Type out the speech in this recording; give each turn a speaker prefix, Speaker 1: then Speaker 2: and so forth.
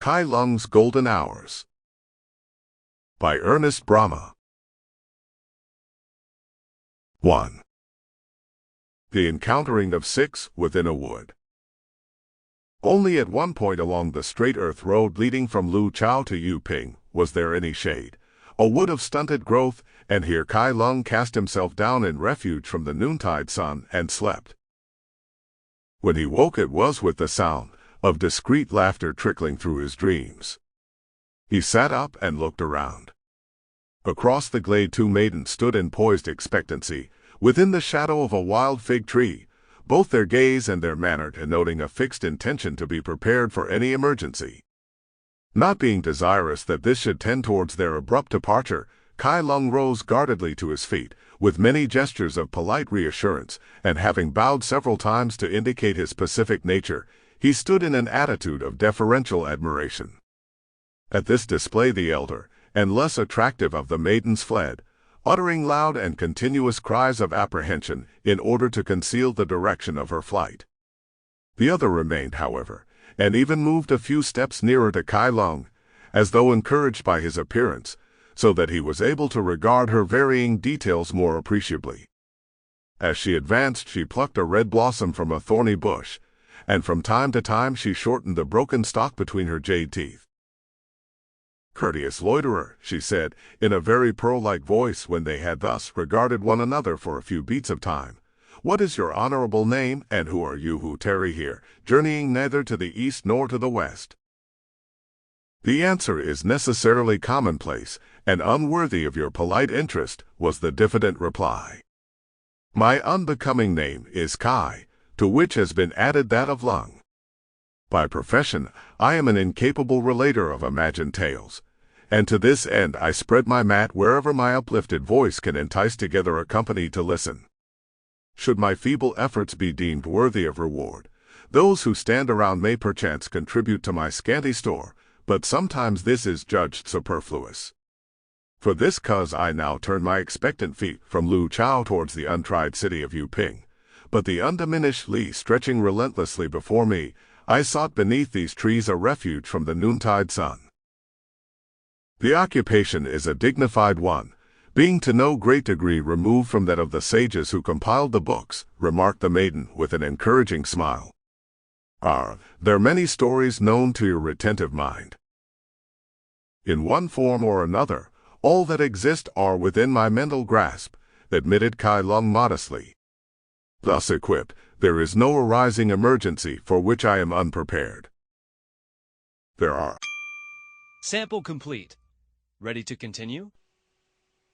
Speaker 1: Kai Lung's Golden Hours by Ernest Brahma. 1. The encountering of six within a wood. Only at one point along the straight earth road leading from Lu Chao to Yuping was there any shade, a wood of stunted growth, and here Kai Lung cast himself down in refuge from the noontide sun and slept. When he woke it was with the sound of discreet laughter trickling through his dreams. He sat up and looked around. Across the glade 2 maidens stood in poised expectancy, within the shadow of a wild fig tree, both their gaze and their manner denoting a fixed intention to be prepared for any emergency. Not being desirous that this should tend towards their abrupt departure, Kai Lung rose guardedly to his feet, with many gestures of polite reassurance, and having bowed several times to indicate his pacific nature, he stood in an attitude of deferential admiration. At this display the elder, and less attractive of the maidens fled, uttering loud and continuous cries of apprehension in order to conceal the direction of her flight. The other remained, however, and even moved a few steps nearer to Kai Lung, as though encouraged by his appearance, so that he was able to regard her varying details more appreciably. As she advanced she plucked a red blossom from a thorny bush, and from time to time she shortened the broken stalk between her jade teeth. "Courteous loiterer," she said, in a very pearl-like voice when they had thus regarded one another for a few beats of time, "what is your honorable name, and who are you who tarry here, journeying neither to the east nor to the west?" "The answer is necessarily commonplace, and unworthy of your polite interest," was the diffident reply. "My unbecoming name is Kai, to which has been added that of Lung. By profession, I am an incapable relater of imagined tales, and to this end I spread my mat wherever my uplifted voice can entice together a company to listen. Should my feeble efforts be deemed worthy of reward, those who stand around may perchance contribute to my scanty store, but sometimes this is judged superfluous. For this cause I now turn my expectant feet from Lu Chao towards the untried city of Yuping, but the undiminished Li stretching relentlessly before me, I sought beneath these trees a refuge from the noontide sun." The occupation is a dignified one, being to no great degree removed from that of the sages who compiled the books, remarked the maiden with an encouraging smile. "Are there many stories known to your retentive mind?" "In one form or another, all that exist are within my mental grasp," admitted Kai Lung modestly. "Thus equipped, there is no arising emergency for which I am unprepared." "There are."
Speaker 2: Sample complete. Ready to continue?